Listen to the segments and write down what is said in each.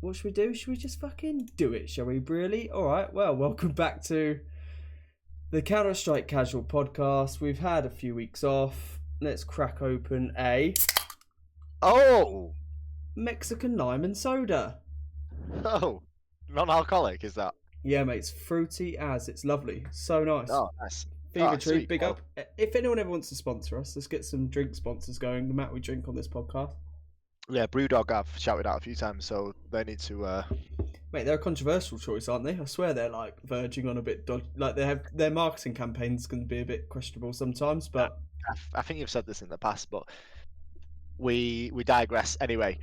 what should we do? Should we just fucking do it, shall we, really? Alright, well, welcome back to the CounterStrike Casual Podcast. We've had a few weeks off. Let's crack open a Oh! Mexican lime and soda. Oh! Non-alcoholic, is that? Yeah, mate, it's fruity as. It's lovely. So nice. Oh, nice. Fever Tree, Sweet. big up. If anyone ever wants to sponsor us, let's get some drink sponsors going. The amount we drink on this podcast. Yeah, Brewdog I've shouted out a few times, so they need to... Mate, they're a controversial choice, aren't they? I swear they're like verging on a bit like they have their marketing campaigns can be a bit questionable sometimes, but I think you've said this in the past, but we digress anyway.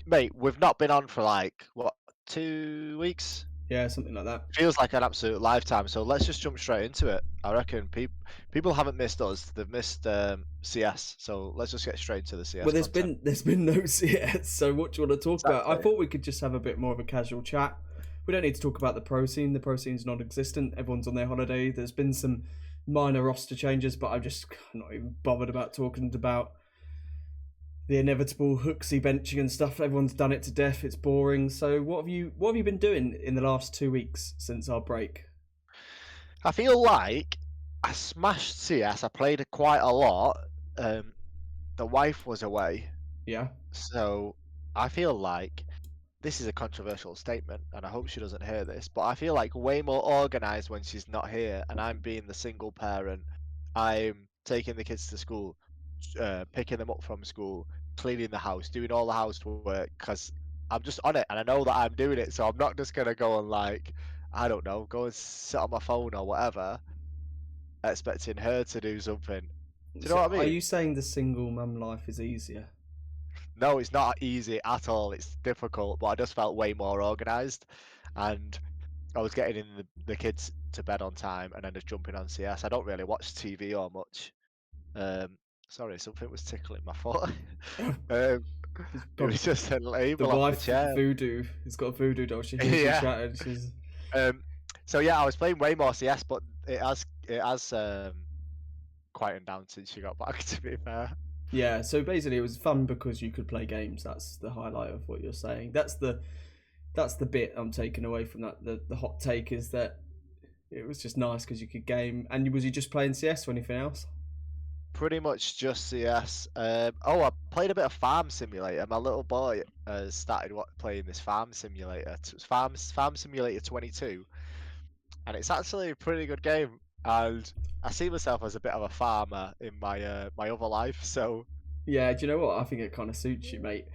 Mate, we've not been on for like, what, 2 weeks? yeah, something like that. Feels like an absolute lifetime, so let's just jump straight into it. I reckon people haven't missed us, they've missed CS, so let's just get straight into the CS. Well, content. there's been no CS, so what do you want to talk about? I Exactly. thought we could just have a bit more of a casual chat. We don't need to talk about the pro scene. The pro scene's non-existent. Everyone's on their holiday. There's been some minor roster changes, but I'm just not even bothered about talking about the inevitable hooksy benching and stuff. Everyone's done it to death. It's boring. So what have you been doing in the last 2 weeks since our break? I feel like I smashed CS. I played it quite a lot. The wife was away, Yeah. so I feel like this is a controversial statement, and I hope she doesn't hear this. But I feel like way more organized when she's not here, and I'm being the single parent. I'm taking the kids to school, picking them up from school, cleaning the house, doing all the housework because I'm just on it, and I know that I'm doing it. So I'm not just gonna go and like, I don't know, go and sit on my phone or whatever, expecting her to do something. Do you know what I Are mean? you saying the single mum life is easier? No, it's not easy at all. It's difficult, but I just felt way more organized, and I was getting in the kids to bed on time, and then just jumping on CS. I don't really watch TV or much. Sorry, something was tickling my foot. It was just a The label off the wife chair. voodoo. It's got a voodoo doll. She hears you Yeah. chatting. She's So yeah, I was playing way more CS, but it has quietened down since she got back. To be fair. yeah. So basically, it was fun because you could play games. That's the highlight of what you're saying. That's the bit I'm taking away from that. The hot take is that it was just nice because you could game. And was you just playing CS or anything else? Pretty much just CS. I played a bit of Farm Simulator. My little boy has started playing this Farm Simulator. It's Farm Simulator 22, and it's actually a pretty good game. And I see myself as a bit of a farmer in my other life. So Yeah. Do you know what? I think it kind of suits you, mate.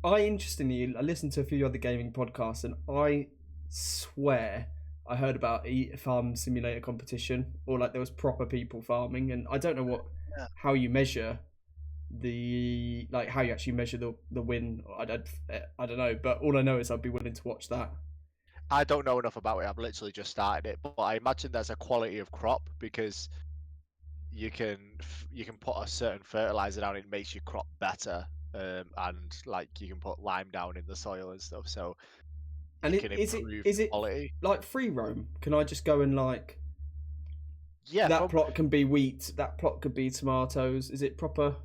I listened to a few other gaming podcasts, and I swear I heard about a farm simulator competition, or like there was proper people farming, and I don't know yeah. how you measure how you actually measure the win. I don't know, but all I know is I'd be willing to watch that. I don't know enough about it. I've literally just started it, but I imagine there's a quality of crop because you can put a certain fertilizer down, it makes your crop better, and like you can put lime down in the soil and stuff, so And you can improve is it quality. like free roam? Can I just go and like Yeah, that plot can be wheat, that plot could be tomatoes? Is it proper?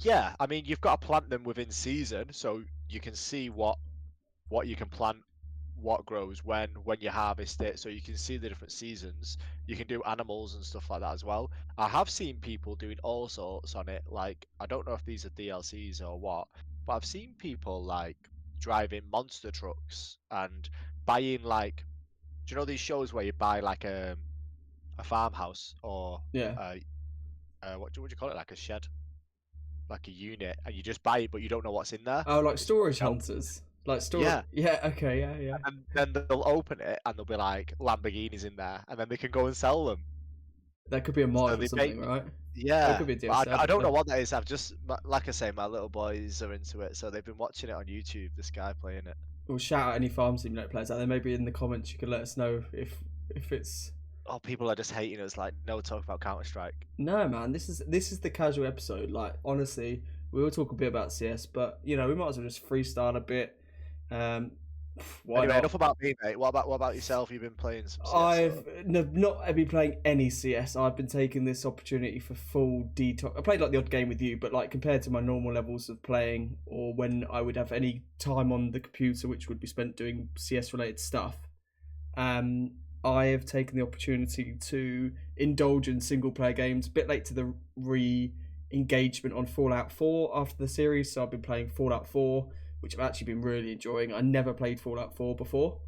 yeah. I mean, you've got to plant them within season, so you can see what you can plant, what grows when you harvest it, so you can see the different seasons. You can do animals and stuff like that as well. I have seen people doing all sorts on it. Like, I don't know if these are DLCs or what, but I've seen people like driving monster trucks and buying like, do you know these shows where you buy like a farmhouse or Yeah. what do you call it, like a shed, like a unit, and you just buy it, but you don't know what's in there. Oh, like It's storage no, hunters. Like storage. yeah. Yeah. Okay. Yeah. Yeah. And then they'll open it and there'll be like Lamborghinis in there, and then they can go and sell them. That could be a So mod or they something, make, right? That yeah. could be a But DLC. I don't know what that is. I've just, like I say, my little boys are into it, so they've been watching it on YouTube. This guy playing it. We'll shout out any farm simulator players out there. Maybe in the comments you could let us know if it's. Oh, people are just hating us. Like, no talk about CounterStrike. No, man. This is the casual episode. Like honestly, we will talk a bit about CS, but you know we might as well just freestyle a bit. Why Anyway, not? enough about me, mate. What about yourself? You've been playing some CS or... Not been playing any CS. I've been taking this opportunity for full detox. I played like the odd game with you, but like compared to my normal levels of playing, or when I would have any time on the computer, which would be spent doing CS related stuff, um, I have taken the opportunity to indulge in single player games. A bit late to the re-engagement on Fallout 4 after the series, so I've been playing Fallout 4, which I've actually been really enjoying. I never played Fallout 4 before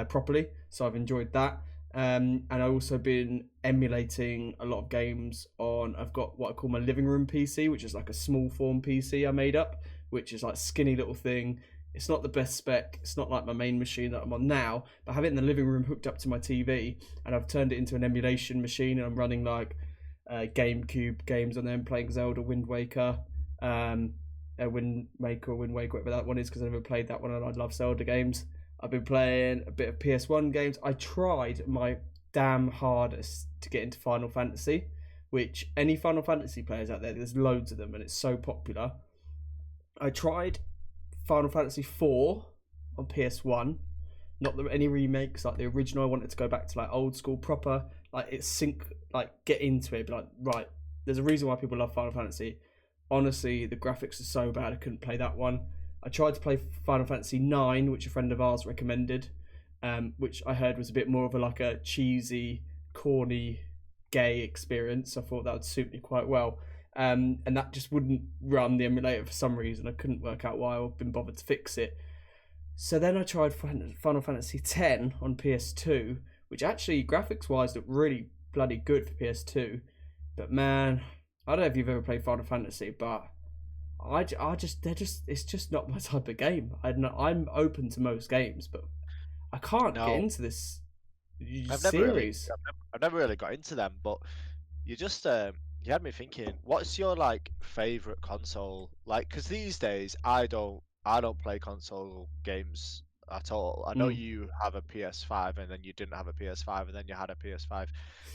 properly, so I've enjoyed that. And I've also been emulating a lot of games on. I've got what I call my living room PC, which is like a small form PC I made up, which is like skinny little thing. It's not the best spec. It's not like my main machine that I'm on now, but I have it in the living room hooked up to my TV, and I've turned it into an emulation machine, and I'm running like GameCube games on them, playing Zelda, Wind Waker, Wind Waker, whatever that one is, because I never played that one, and I love Zelda games. I've been playing a bit of PS1 games. I tried my damn hardest to get into Final Fantasy, which any Final Fantasy players out there, there's loads of them, and it's so popular. I tried Final Fantasy 4 on PS1, not any remakes, like the original. I wanted to go back to like old school proper, like it's get into it, but like, right, there's a reason why people love Final Fantasy. Honestly, the graphics are so bad I couldn't play that one. I tried to play Final Fantasy 9, which a friend of ours recommended, which I heard was a bit more of a cheesy, corny, gay experience. I thought that would suit me quite well. And that just wouldn't run the emulator for some reason. I couldn't work out why. I've been bothered to fix it. So then I tried Final Fantasy X on PS2, which actually graphics-wise looked really bloody good for PS2. But man, I don't know if you've ever played Final Fantasy, but it's just not my type of game. I'm open to most games, but I can't get into this series. I've never really got into them, but you just you had me thinking. What's your like favorite console? Like, because these days I don't play console games at all. I know you have a PS5, and then you didn't have a PS5, and then you had a PS5.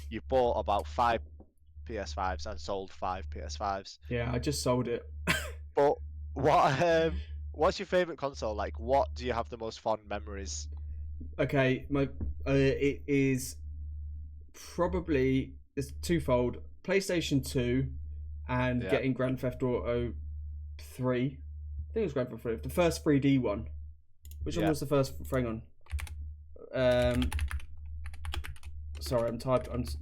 You bought about 5 PS5s and sold 5 PS5s. Yeah, I just sold it. But what's your favorite console? Like, what do you have the most fond memories? Okay, it is probably it's twofold: PlayStation 2 and getting Grand Theft Auto 3. I think it was Grand Theft Auto 3, the first 3D one. Which one was the first? Hang on. Sorry, I'm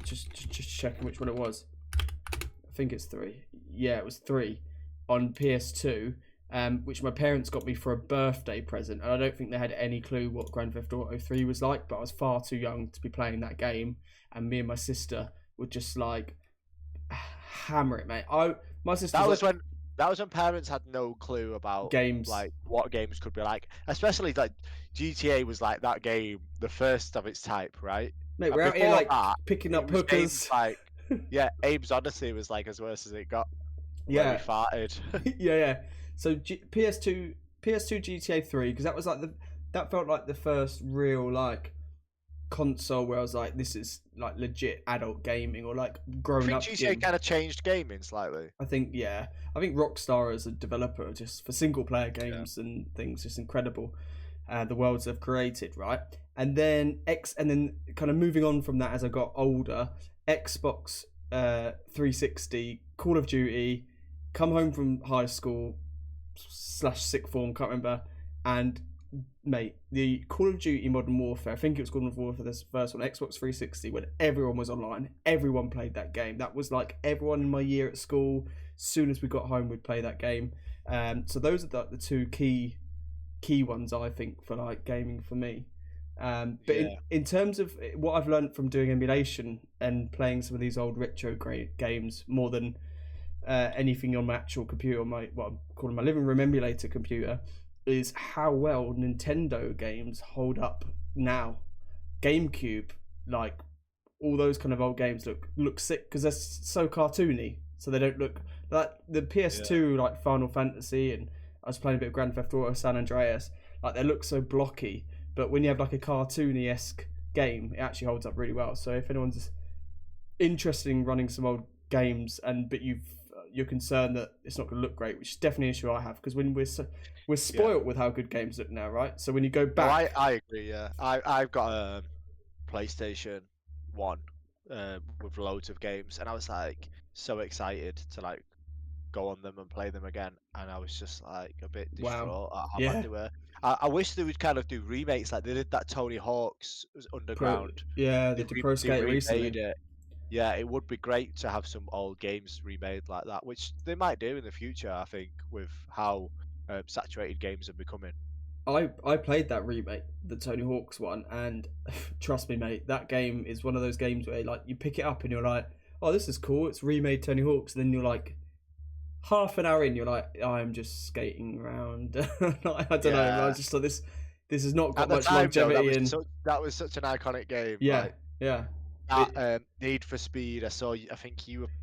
just checking which one it was. I think it's 3. Yeah, it was 3 on PS2, which my parents got me for a birthday present, and I don't think they had any clue what Grand Theft Auto 3 was like, but I was far too young to be playing that game, and me and my sister would just like hammer it, mate. My sister. That was when parents had no clue about games, like what games could be like. Especially like GTA was like that game, the first of its type, right? Mate, we're out here like picking up hookers. Like, Abe's Odyssey was like as worse as it got. Yeah, we farted. yeah. So PS2 GTA 3, because that was like that felt like the first real like console where I was like, this is like legit adult gaming or like grown up. GTA kind of changed gaming slightly. I think Rockstar as a developer, just for single player games and things, just incredible. The worlds they've created, right? And then kind of moving on from that as I got older, Xbox 360, Call of Duty, come home from high school / sixth form, can't remember, and mate, the Call of Duty Modern Warfare, I think it was Call of Warfare, this first one, Xbox 360, when everyone was online, everyone played that game. That was like everyone in my year at school, as soon as we got home, we'd play that game. So those are the two key ones, I think, for like gaming for me. But in terms of what I've learned from doing emulation and playing some of these old retro games more than anything on my actual computer, what I'm calling my living room emulator computer, is how well Nintendo games hold up now. GameCube, like all those kind of old games look sick because they're so cartoony, so they don't look like the PS2 like Final Fantasy, and I was playing a bit of Grand Theft Auto San Andreas, like they look so blocky, but when you have like a cartoony-esque game, it actually holds up really well. So if anyone's interested in running some old games but you're concerned that it's not going to look great, which is definitely an issue I have, because when we're Yeah. spoilt with how good games look now, right? So when you go Oh, back, I agree. Yeah, I've got a PlayStation 1 with loads of games, and I was like so excited to like go on them and play them again, and I was just like a bit wow, distraught at how bad yeah, they were. I wish they would kind of do remakes like they did that Tony Hawk's pro, Underground. yeah, they did Pro They Skater remade recently. it. Yeah, it would be great to have some old games remade like that, which they might do in the future. I think with how saturated games are becoming. I played that remake, the Tony Hawk's one, and trust me, mate, that game is one of those games where like you pick it up and you're like, oh, this is cool. It's remade Tony Hawk's. And then you're like, half an hour in, you're like, I'm just skating around. Like, I don't know. I Yeah. was just like, this has not At got the much time, though, longevity. And that was such an iconic game. yeah, Like yeah, that it, Need for Speed. I saw. I think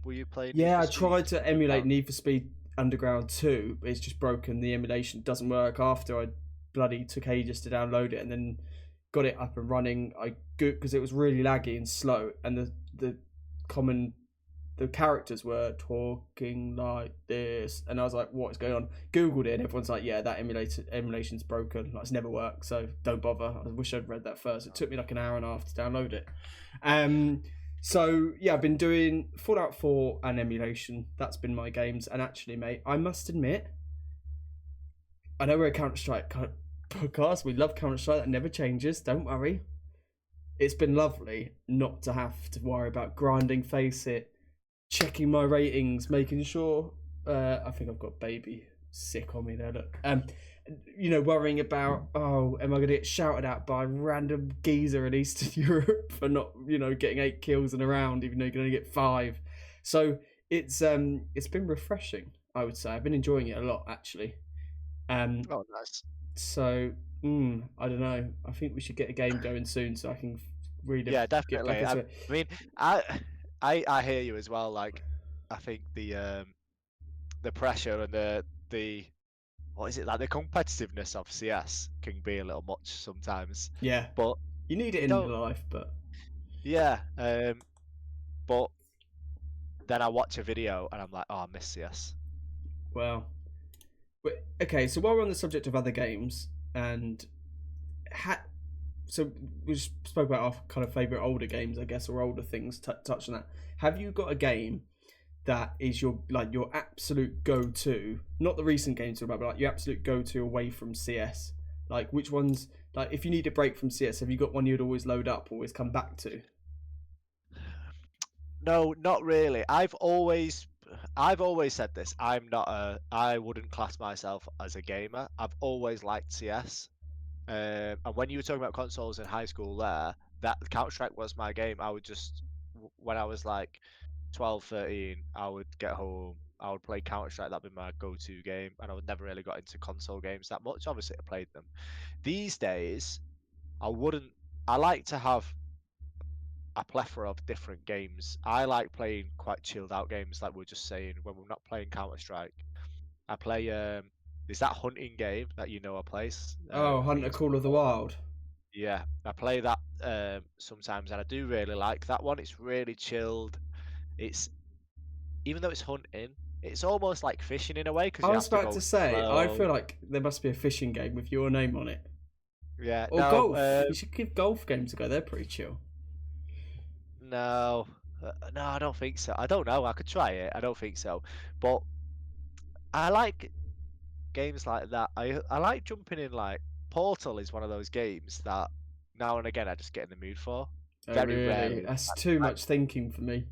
were you playing Need yeah. for I Speed tried to emulate Underground? Need for Speed Underground 2, but it's just broken. The emulation doesn't work after I bloody took ages to download it and then got it up and running. I because it was really laggy and slow, and the common the characters were talking like this, and I was like, "What is going on?" Googled it, and everyone's like, "Yeah, that emulation's broken. Like, it's never worked. So don't bother." I wish I'd read that first. It took me like an hour and a half to download it. Um, so yeah, I've been doing Fallout 4 and emulation. That's been my games. And actually, mate, I must admit, I know we're a CounterStrike podcast. We love CounterStrike. That never changes. Don't worry. It's been lovely not to have to worry about grinding face it, checking my ratings, making sure. I think I've got baby sick on me there. Look, worrying about, oh, am I going to get shouted at by a random geezer in Eastern Europe for not, getting 8 kills in a round, even though you're going to get 5. So it's been refreshing. I would say I've been enjoying it a lot actually. Um, Oh, nice. so I don't know. I think we should get a game going soon so I can really Yeah, get back definitely. into it. I mean, I I hear you as well. Like, I think the pressure and the what is it like the competitiveness of CS can be a little much sometimes, Yeah, but you need it you in don't. your life, but Yeah. But then I watch a video and I'm like, oh, I miss CS. well, okay. So while we're on the subject of other games, and so we just spoke about our kind of favorite older games, I guess, or older things. Touch on that. Have you got a game that is your absolute go-to? Not the recent games, but like your absolute go-to away from CS. Like which ones? Like if you need a break from CS, have you got one you'd always load up, always come back to? No, not really. I've always said this. I wouldn't class myself as a gamer. I've always liked CS. And when you were talking about consoles in high school, that Counter-Strike was my game. I would just, when I was like 12, 13, I would get home. I would play Counter-Strike. That'd be my go-to game. And I would never really got into console games that much. Obviously, I played them. These days, I wouldn't. I like to have a plethora of different games. I like playing quite chilled out games, like we are just saying when we're not playing Counter Strike. I play there's that hunting game that I play. Oh, I think Hunter it's Call called of the Valhalla. Wild. Yeah, I play that sometimes, and I do really like that one. It's really chilled. It's even though it's hunting, it's almost like fishing in a way because I you was have to about go to say, I slow. feel like there must be a fishing game with your name on it. Yeah, Or no, golf. You should give golf games a go. They're pretty chill. no, no, I don't think so. I don't know. I could try it. I don't think so, but I like games like that. I like jumping in. Like Portal is one of those games that now and again I just get in the mood for. Oh, Very really? rarely, That's too like much thinking for me.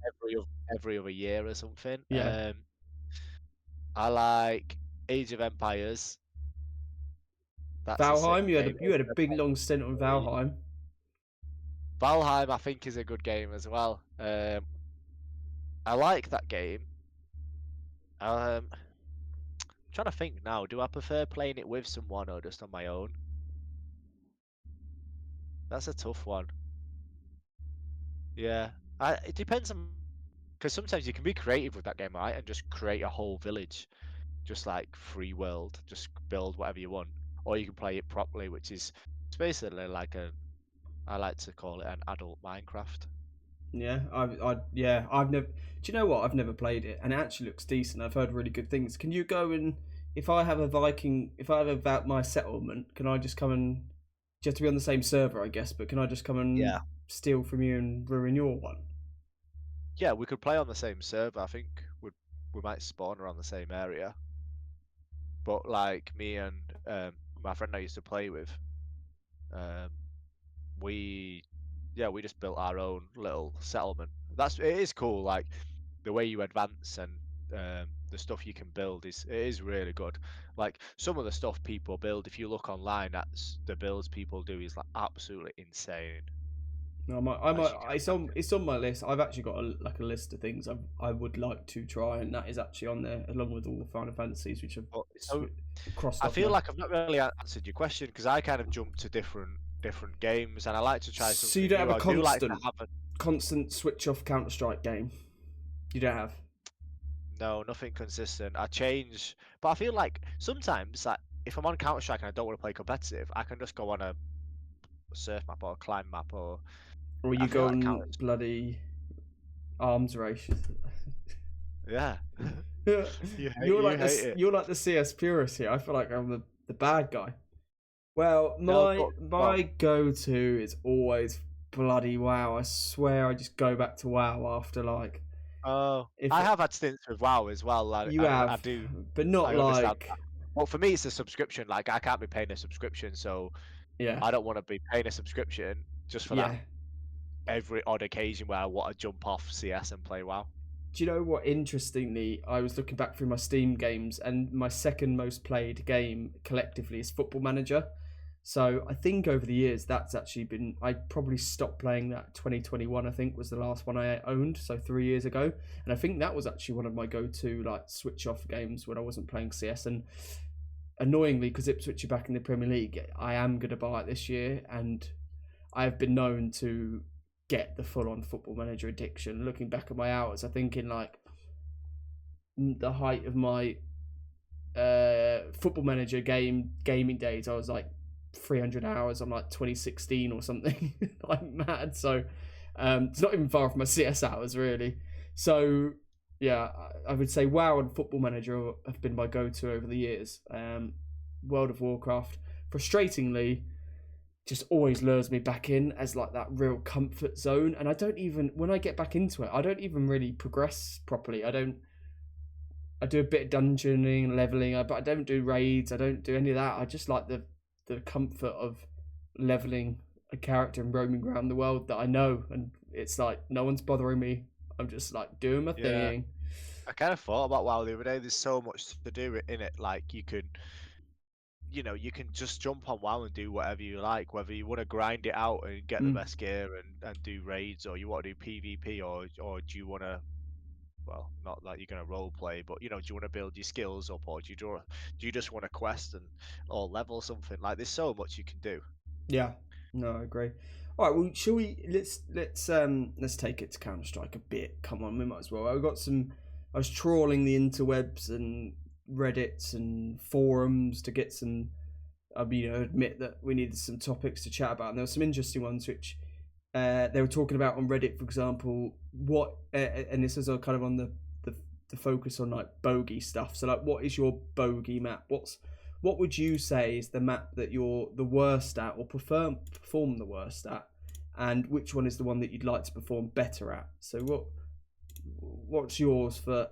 every other year or something. Yeah. I like Age of Empires. That's a sick Valheim, you had a, game. you Age had a of big Empires long stint on 3. Valheim. Valheim, I think, is a good game as well. I like that game. Trying to think now. Do I prefer playing it with someone or just on my own? That's a tough one. Yeah, it depends on because sometimes you can be creative with that game, right, and just create a whole village, just like free world, just build whatever you want, or you can play it properly, which is it's basically like I like to call it an adult Minecraft. Yeah, I've never. Do you know what? I've never played it, and it actually looks decent. I've heard really good things. Can you go and if I have a Viking, if I have about my settlement, can I just come and just to be on the same server, I guess? But can I just come and Yeah, steal from you and ruin your one? yeah, we could play on the same server. I think we might spawn around the same area. But like me and my friend I used to play with, um, we yeah we just built our own little settlement. It is cool. Like the way you advance and the stuff you can build is really good. Like some of the stuff people build, if you look online, that's the builds people do is like absolutely insane. No, As you can imagine. it's on my list. I've actually got a list of things I would like to try, and that is actually on there along with all the Final Fantasies, which I've But so crossed I off feel now. like I've not really answered your question because I kind of jumped to different games and I like to try So you something don't have new. a I do like to have a constant switch off CounterStrike game. You don't have. no, nothing consistent. I change, but I feel like sometimes like if I'm on Counter Strike and I don't want to play competitive, I can just go on a surf map or a climb map or Or I you feel go like on Counter. bloody arms race. Yeah, You're you like hate this. it. You're like the CS purist here. I feel like I'm the bad guy. Well, No, my but my go-to is always bloody WoW. I swear, I just go back to WoW after like oh, if I have had stints with WoW as well. you I have, do. but not I understand like that. Well, for me, it's a subscription. Like I can't be paying a subscription, so yeah, I don't want to be paying a subscription just for that yeah. every odd occasion where I want to jump off CS and play WoW. Do you know what? Interestingly, I was looking back through my Steam games, and my second most played game collectively is Football Manager. So I think over the years that's actually been. I probably stopped playing that 2021. I think was the last one I owned, so 3 years ago, and I think that was actually one of my go-to like switch off games when I wasn't playing CS. And annoyingly, because Ipswich are back in the Premier League, I am going to buy it this year, and I have been known to get the full-on Football Manager addiction. Looking back at my hours, I think in like the height of my Football Manager gaming days, I was like 300 hours on like 2016 or something, like mad. So it's not even far from my CS hours really. So yeah, I would say WoW and Football Manager have been my go-to over the years. World of Warcraft, frustratingly, just always lures me back in as like that real comfort zone. And I don't even when I get back into it, I don't even really progress properly. I do a bit of dungeoning and leveling, but I don't do raids. I don't do any of that. I just like the comfort of leveling a character and roaming around the world that I know, and it's like no one's bothering me. I'm just like doing my Yeah, thing. I kind of thought about WoW the other day. There's so much to do in it. Like you can just jump on WoW and do whatever you like, whether you want to grind it out and get the Mm. best gear and do raids, or you want to do PvP, or do you want to, well, not that you're going to role play, but do you want to build your skills up, or do you just want to quest and or level something? Like there's so much you can do. Yeah, no, I agree. All right, well, shall we? Let's take it to Counter Strike a bit. Come on, we might as well. I got some. I was trawling the interwebs and Reddits and forums to get some. I mean, admit that we needed some topics to chat about, and there were some interesting ones which they were talking about on Reddit, for example. And this is all kind of on the focus on like bogey stuff. So, like, what is your bogey map? What would you say is the map that you're the worst at, or perform the worst at, and which one is the one that you'd like to perform better at? So, what's yours for?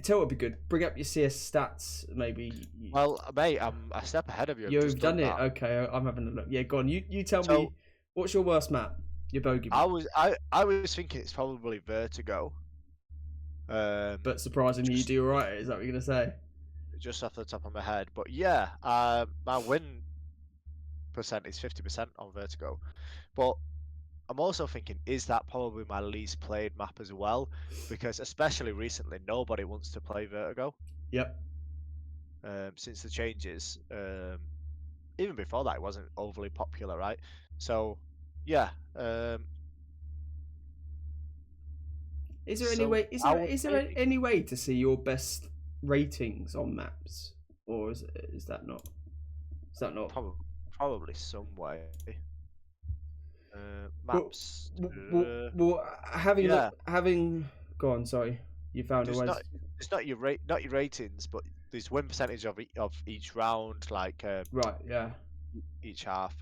Tell what would be good. Bring up your CS stats, maybe. Well, mate, I'm a step ahead of you. I've You've just done done it. that. Okay, I'm having a look. Yeah, go on. You tell So me. What's your worst map? Your bogey I map. was I I was thinking it's probably Vertigo. But surprisingly, you Just do all right. Is that what you're gonna say? just off the top of my head, but yeah, my win percent is 50% on Vertigo. But I'm also thinking, is that probably my least played map as well? Because especially recently, nobody wants to play Vertigo Yep. since the changes. Even before that, it wasn't overly popular, right? So, yeah. Is there any So way? I would Is there maybe any way to see your best ratings on maps, or is that not? Is that not? probably some way. Well, Maps. having Yeah. having. Go on. Sorry, you found a There's way. not. It's not your ratings, but there's win percentage of each round, like Right, yeah. each half.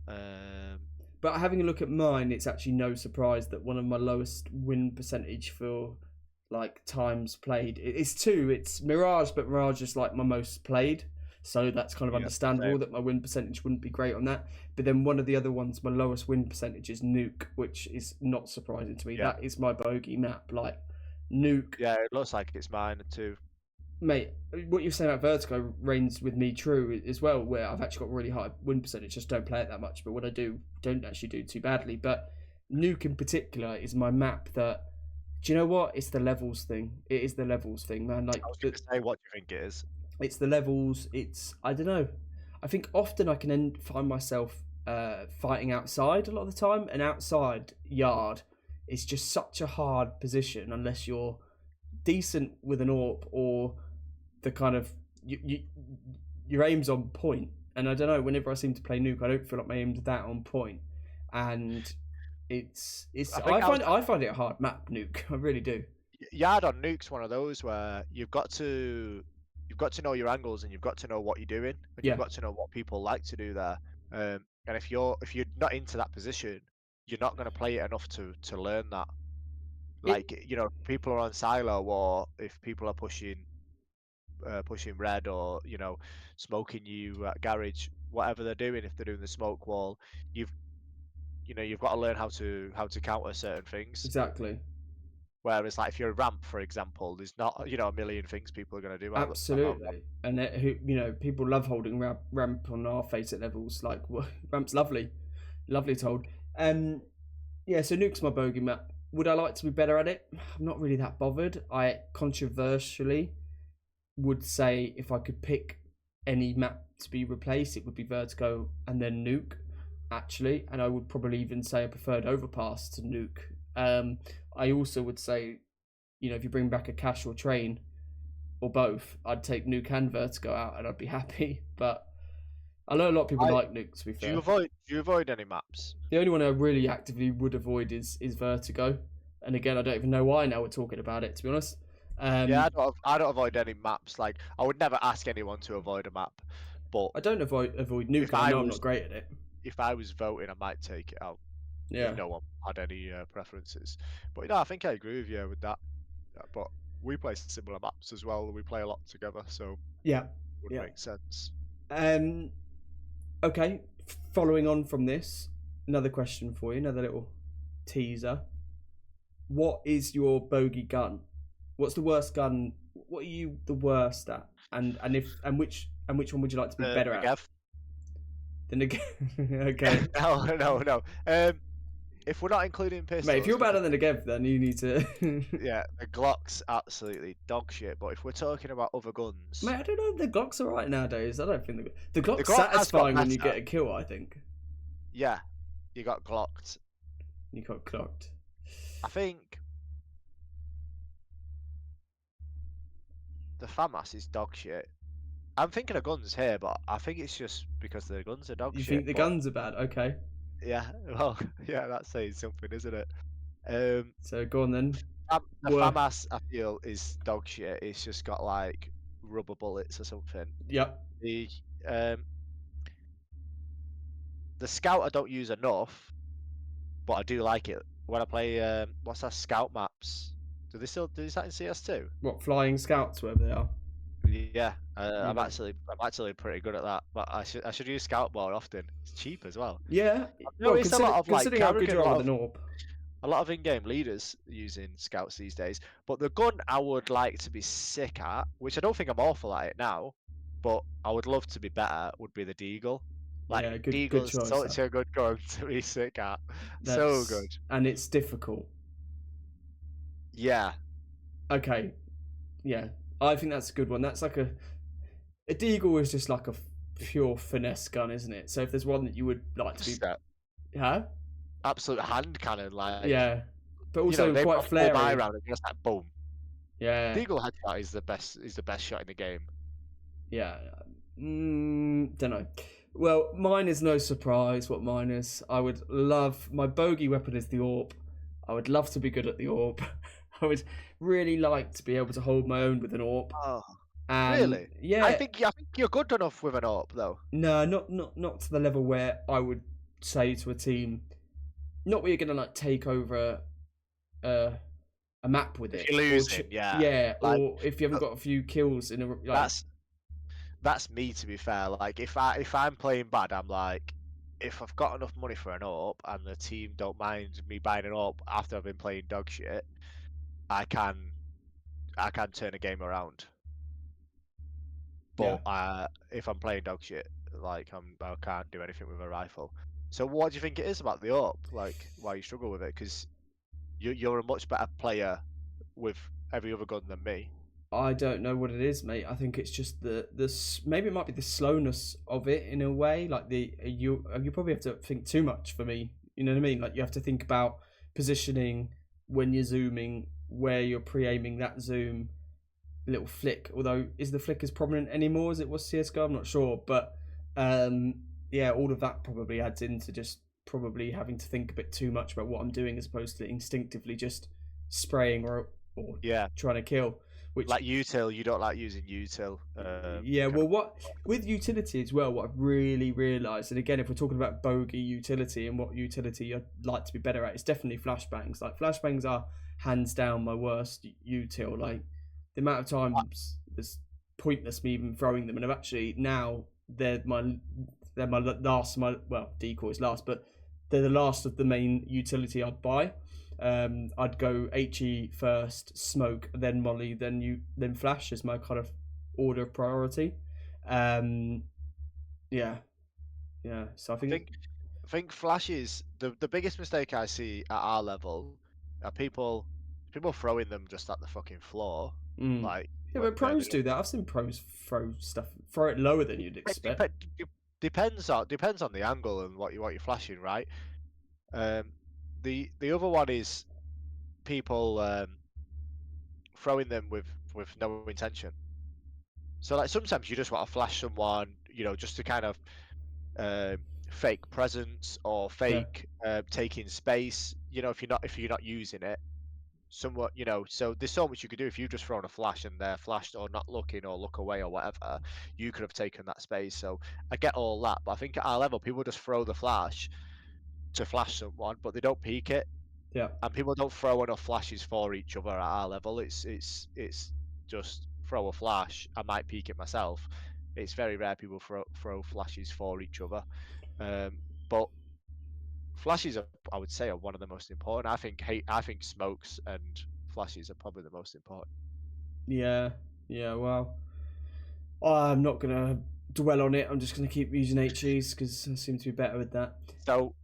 Um, But having a look at mine, it's actually no surprise that one of my lowest win percentage for like times played. It's two. It's Mirage, but Mirage is like my most played, so that's kind of yeah, understandable same. that my win percentage wouldn't be great on that. But then one of the other ones, my lowest win percentage is Nuke, which is not surprising to me. Yeah, That is my bogey map. Like Nuke, yeah, it looks like it's mine too. mate, what you're saying about Vertigo reigns with me true as well, where I've actually got really high win percentage, just don't play it that much, but when I do, don't actually do too badly. But Nuke in particular is my map that, do you know what? It's the levels thing. It is the levels thing, man. Like, I was going to say, what do you think it is? it's the levels, I don't know. I think often I can find myself fighting outside a lot of the time, and outside yard is just such a hard position unless you're decent with an AWP or the kind of your aim's on point, and I don't know. Whenever I seem to play Nuke, I don't feel like my aim's that on point, and it's I find it a hard map, Nuke. I really do. Yard on Nuke's one of those where you've got to know your angles, and you've got to know what you're doing, and Yeah, you've got to know what people like to do there. And if you're not into that position, you're not going to play it enough to learn that. it Like, people are on silo, or if people are pushing red, or smoking you at garage, whatever they're doing, if they're doing the smoke wall, you've you've got to learn how to counter certain things. exactly. Whereas, like, if you're a ramp, for example, there's not a million things people are going to do out of that. Absolutely, and people love holding ramp on our face at levels. Like ramp's lovely, lovely to hold. Yeah. So Nuke's my bogey map. Would I like to be better at it? I'm not really that bothered. I controversially would say if I could pick any map to be replaced, it would be Vertigo and then Nuke, actually. And I would probably even say I preferred Overpass to Nuke. I also would say, if you bring back a cash or train or both, I'd take Nuke and Vertigo out and I'd be happy. But I know a lot of people like Nuke, to be fair. Do you avoid any maps? The only one I really actively would avoid is Vertigo. And again, I don't even know why now we're talking about it, to be honest. Yeah, I don't avoid any maps. Like, I would never ask anyone to avoid a map, but I don't avoid Nuke, and I know I'm not great at it. If I was voting, I might take it out. Yeah. If no one had any preferences. But I think I agree with you with that. But we play similar maps as well. We play a lot together, so Yeah. it would make sense. Okay. Following on from this, another question for you, another little teaser. What is your bogey gun? What's the worst gun? What are you the worst at? And which one would you like to be better at? The Negev. Okay. No. If we're not including pistols, mate, if you're better than Negev, then you need to. Yeah, the Glock's absolutely dog shit. But if we're talking about other guns, mate, I don't know if the Glock's alright nowadays. I don't think the Glock's Glock satisfying when you get a kill. I think. Yeah, you got Glocked. You got clocked. I think the FAMAS is dog shit. I'm thinking of guns here, but I think it's just because the guns are dog shit. You think the guns are bad? Okay. Yeah, well, yeah, that's saying something, isn't it? So go on then. The FAMAS, I feel, is dog shit. It's just got like rubber bullets or something. Yep. The Scout I don't use enough, but I do like it when I play. What's that, Scout maps? Do they still do that in CS2? What, flying scouts, wherever they are? Yeah, I'm actually pretty good at that. But I should use Scout more often. It's cheap as well. Yeah. No, it's a lot of like considering how good you are with an AWP. A lot of in-game leaders using Scouts these days. But the gun I would like to be sick at, which I don't think I'm awful at it now, but I would love to be better, would be the Deagle. Like, yeah, good Deagle's choice, such a good gun to be sick at. So good. And it's difficult. Yeah. Okay. Yeah. I think that's a good one. That's like a Deagle is just like a pure finesse gun, isn't it? So if there's one that you would like to be, huh? Absolute hand cannon, like, yeah, but also quite flary. Around and just like boom. Yeah. Deagle headshot is the best shot in the game. Yeah. Don't know. Well, mine is no surprise what mine is. I would love, my bogey weapon is the AWP. I would love to be good at the AWP. I would really like to be able to hold my own with an AWP. Oh. And Really? I yeah, think I think you're good enough with an AWP though. no, not to the level where I would say to a team, not where you're gonna like take over a a map with If it, you're or losing, yeah. yeah, Like or if you haven't uh, got a few kills in a like that's that's me to be fair. Like if I'm playing bad, I'm like, if I've got enough money for an AWP and the team don't mind me buying an AWP after I've been playing dog shit, I can I can turn a game around. yeah. But if I'm playing dog shit, like I can't do anything with a rifle. So what do you think it is about the AWP? Like why you struggle with it? Because you're a much better player with every other gun than me. I don't know what it is, mate. I think it's just maybe it might be the slowness of it in a way. Like you probably have to think too much for me. You know what I mean? Like you have to think about positioning when you're zooming, where you're pre-aiming that zoom, little flick. Although is the flick as prominent anymore as it was CS:GO? I'm not sure, but um, yeah, all of that probably adds into just probably having to think a bit too much about what I'm doing as opposed to instinctively just spraying or Yeah, trying to kill. Which like util, you don't like using util. yeah, Kind well, of. what with utility as well, what I've really realised, and again, if we're talking about bogey utility and what utility I'd like to be better at, it's definitely flashbangs. Like flashbangs are hands down my worst util. Like the amount of times it's pointless me even throwing them, and I've actually now they're my last my well decoys last, but they're the last of the main utility I'd buy. I'd go HE first, smoke, then molly, then flash as my kind of order of priority. Um, yeah, yeah. So I I think, think I think Flash is the biggest mistake I see at our level are people throwing them just at the fucking floor, mm. like Yeah, when but where they pros don't. do that. I've seen pros throw it lower than you'd It expect. depends on the angle and what you're flashing, right? Um, the other one is people throwing them with no intention. So like sometimes you just want to flash someone, just to kind of um, fake presence or Yeah, fake taking space. If you're not using it, somewhat. So there's so much you could do if you just thrown a flash and they're flashed or not looking or look away or whatever. You could have taken that space. So I get all that, but I think at our level, people just throw the flash to flash someone, but they don't peek it, yeah, and people don't throw enough flashes for each other at our level. It's just throw a flash. I might peek it myself. It's very rare people throw flashes for each other. But flashes are, I would say, are one of the most important. I think smokes and flashes are probably the most important. yeah, yeah. Well, I'm not gonna dwell on it. I'm just gonna keep using HEs because I seem to be better with that. So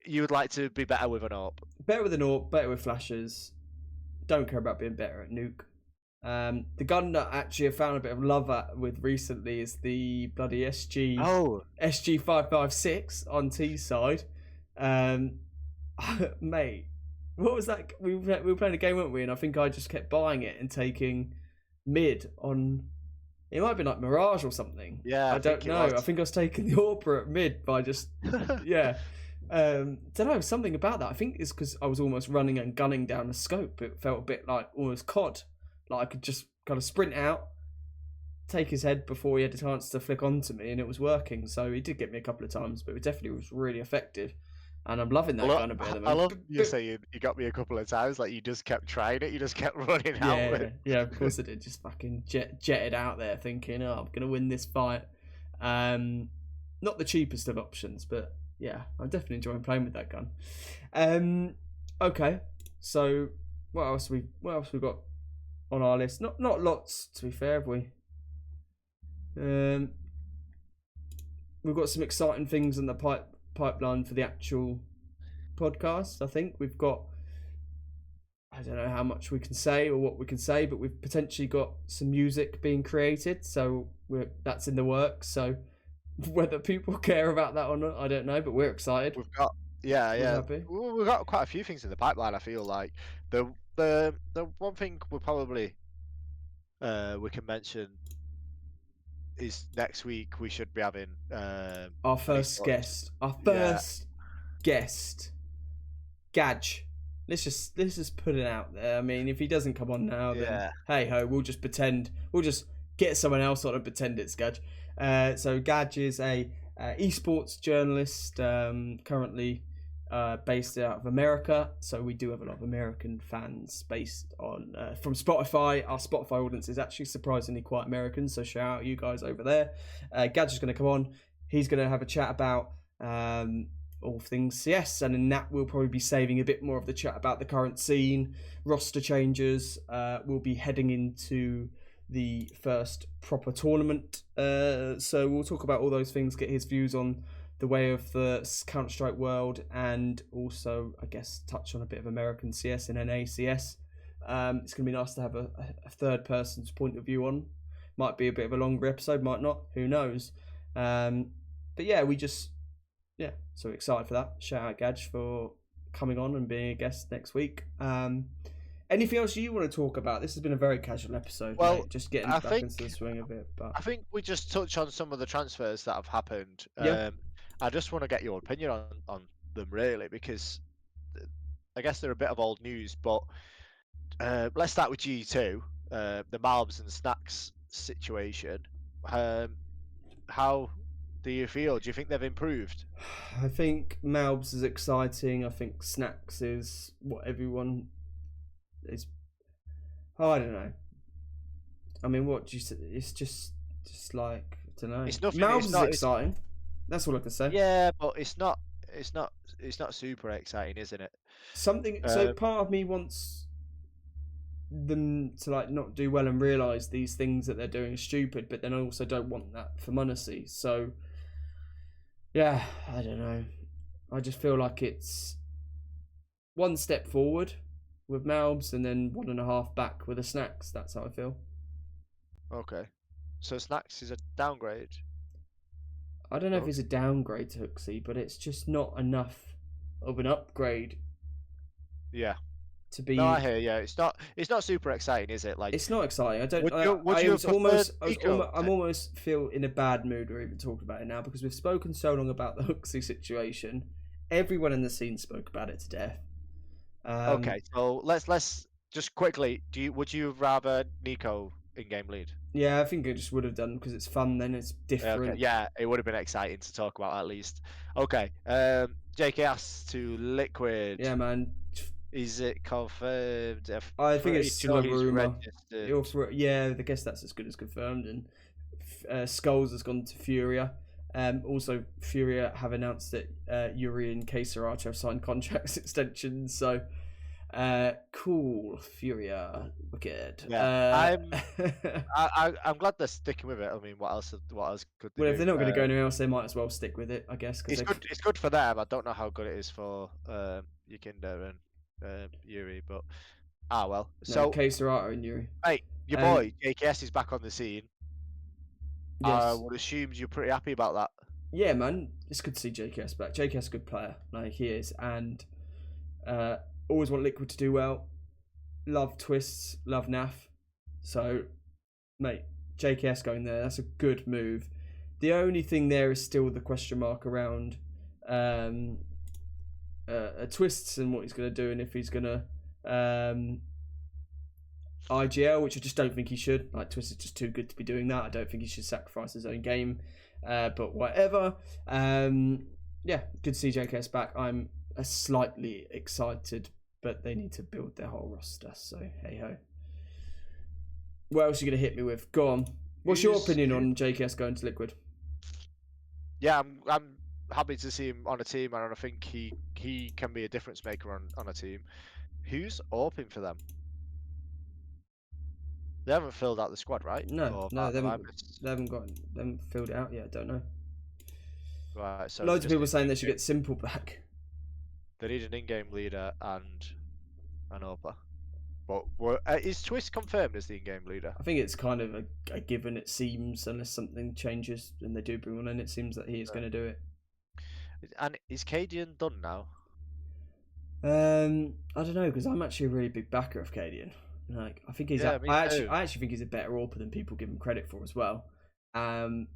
you would like to be better with an AWP. Better with an AWP, better with flashes. Don't care about being better at nuke. The gun that actually I found a bit of love with recently is the bloody Oh, SG 556 on T side. Um, mate, what was that? We were playing a game, weren't we? And I think I just kept buying it and taking mid on. It might have been like Mirage or something. yeah, I I don't think it know. was. I think I was taking the Orpra at mid by just yeah. Don't know, something about that. I think it's because I was almost running and gunning down the scope. It felt a bit like almost COD. Like I could just kind of sprint out, take his head before he had a chance to flick onto me, and it was working. So he did get me a couple of times, but it definitely was really effective. And I'm loving I that love, gun a bit at the I moment. love you saying you got me a couple of times. Like you just kept trying it. You just kept running out with. Yeah, yeah, of course I did. Just fucking jetted out there thinking, oh, I'm gonna win this fight. Um, Not the cheapest of options, but yeah, I'm definitely enjoying playing with that gun. Okay, so what else we got on our list? Not lots, to be fair, have we? Um, we've got some exciting things in the pipeline for the actual podcast. I think we've got. I don't know how much we can say or what we can say, but we've potentially got some music being created, so that's in the works. So whether people care about that or not, I don't know, but we're excited. We've got yeah, We're yeah. happy. We've got quite a few things in the pipeline. I feel like the one thing we can mention is next week we should be having Our an first esports. guest, our Yeah, first guest, Gadge. Let's just put it out there. I mean, if he doesn't come on now, then yeah. hey ho, we'll just pretend. We'll just get someone else on and pretend it's Gadge. So Gadge is a esports journalist, currently based out of America. So we do have a lot of American fans based on from Spotify. Our Spotify audience is actually surprisingly quite American. So shout out you guys over there. Gadge is going to come on. He's going to have a chat about all things CS, and in that we'll probably be saving a bit more of the chat about the current scene, roster changes. We'll be heading into the first proper tournament, so we'll talk about all those things, get his views on the way of the CounterStrike world, and also I guess touch on a bit of American CS and NACS. It's going to be nice to have a third person's point of view on. Might be a bit of a longer episode, might not, who knows. But yeah, so excited for that. Shout out Gadge for coming on and being a guest next week. Anything else you want to talk about? This has been a very casual episode, Well, mate. Just getting back into the swing of it. But I think we just touch on some of the transfers that have happened. Yeah. I just want to get your opinion on them, really, because I guess they're a bit of old news. But let's start with G2, the Malbs and Snacks situation. How do you feel? Do you think they've improved? I think Malbs is exciting. I think Snacks is what everyone is. Oh, I don't know. I mean, what do you say? It's just like, I don't know. It's nothing. Malbs is exciting. That's all I can say. Yeah, but it's not super exciting, isn't it? Something. So part of me wants them to like not do well and realise these things that they're doing are stupid, but then I also don't want that for Munacy. So yeah, I don't know. I just feel like it's one step forward with Malbs and then 1.5 back with the Snacks. That's how I feel. Okay, so Snacks is a downgrade. I don't know if it's a downgrade to Hooksy, but it's just not enough of an upgrade. Yeah. To be. No, I hear. Yeah, it's not super exciting, is it? Like, it's not exciting. I don't. I'm almost feel in a bad mood. We're even talking about it now because we've spoken so long about the Hooksy situation. Everyone in the scene spoke about it to death. Okay, so let's just quickly. Would you rather Nico in-game lead? Yeah, I think I just would have done because it's fun. Then it's different. Okay. Yeah, it would have been exciting to talk about at least. Okay. JKS to Liquid. Yeah, man. Is it confirmed? I think it's still a rumour. Yeah, I guess that's as good as confirmed. And Skulls has gone to Furia. Also, Furia have announced that Yuri and Keserato have signed contracts extensions. So, cool, Furia, wicked. Yeah, I'm glad they're sticking with it. I mean, what else could they do? If they're not going to go anywhere else, they might as well stick with it, I guess. It's good for them. I don't know how good it is for Yukinda and Yuri, but well. So Keserato and Yuri. Hey, your boy JKS is back on the scene. Yes. I would assume you're pretty happy about that. Yeah, man, it's good to see JKS back. JKS is a good player, like he is, and always want Liquid to do well. Love Twists, love NAF. So, mate, JKS going there, that's a good move. The only thing there is still the question mark around Twists and what he's going to do, and if he's going to IGL, which I just don't think he should. Like, Twists is just too good to be doing that. I don't think he should sacrifice his own game. But whatever. Yeah, good to see JKS back. I'm slightly excited, but they need to build their whole roster. So, hey ho. What else are you going to hit me with? Go on. What's your opinion on JKS going to Liquid? Yeah, I'm happy to see him on a team, and I think he can be a difference maker on a team. Who's open for them? They haven't filled out the squad, right? No, they haven't filled it out yet. I don't know. Right, so loads of people saying they should get Simple back. They need an in-game leader and an OPA. But is Twist confirmed as the in-game leader? I think it's kind of a given. It seems, unless something changes and they do bring one in, it seems that he is going to do it. And is Cadian done now? I don't know, because I'm actually a really big backer of Cadian. Like, I think he's. I actually think he's a better AWPer than people give him credit for as well. Fine.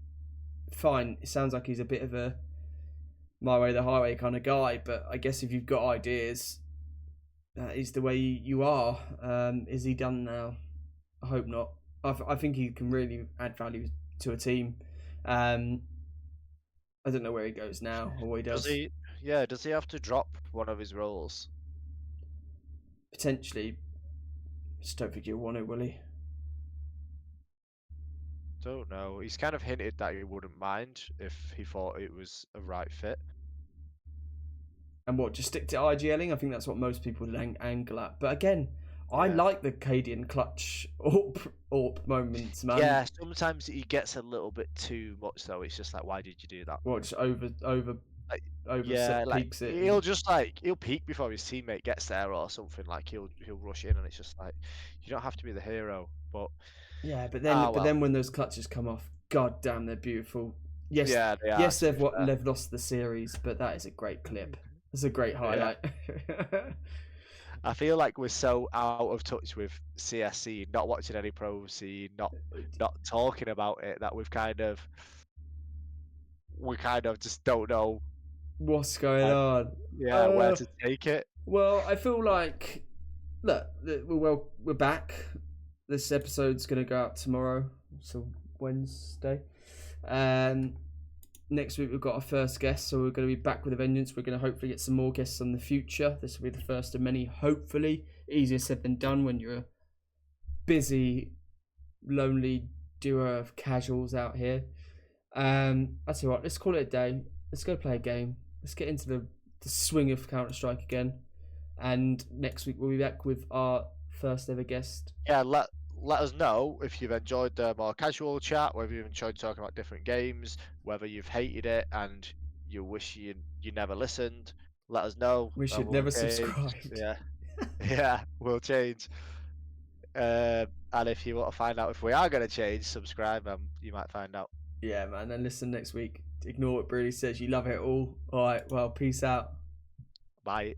It sounds like he's a bit of a my way the highway kind of guy, but I guess if you've got ideas, that is the way you are. Is he done now? I hope not. I think he can really add value to a team. Um, I don't know where he goes now or what he Does does. he? Yeah. Does he have to drop one of his roles? Potentially, just don't think he'll want it, will he? Don't know. He's kind of hinted that he wouldn't mind if he thought it was a right fit. And what, just stick to IGLing? I think that's what most people would angle at. But again, I Yeah. like the Cadian clutch AWP moments, man. Yeah. Sometimes he gets a little bit too much though. It's just like, why did you do that? What, just Like, over yeah, like peaks it. he'll And just like he'll peek before his teammate gets there or something. Like he'll rush in, and it's just like you don't have to be the hero. But yeah, ah but well, then when those clutches come off, god damn, they're beautiful. Yes, yeah, they are yes, to be fair. they've lost the series, but that is a great clip. It's a great Yeah, highlight. I feel like we're so out of touch with CSC, not watching any pro scene, not talking about it, that we kind of just don't know What's going where, on? yeah, where to take it. Well, I feel like look, we're back. This episode's gonna go out tomorrow, so Wednesday. Um, Next week we've got our first guest, so we're going to be back with a vengeance. We're going to hopefully get some more guests in the future. This will be the first of many. Hopefully, easier said than done when you're a busy, lonely duo of casuals out here. I tell you what, let's call it a day. Let's go play a game. Let's get into the swing of CounterStrike again. And next week we'll be back with our first ever guest. Yeah, let us know if you've enjoyed the more casual chat, whether you've enjoyed talking about different games, whether you've hated it and you wish you never listened. Let us know We and should we'll never change. subscribed. Yeah, yeah, we'll change. And if you want to find out if we are going to change, subscribe and you might find out. Yeah, man. And listen next week. Ignore what Brady says. You love it all. All right. Well, peace out. Bye.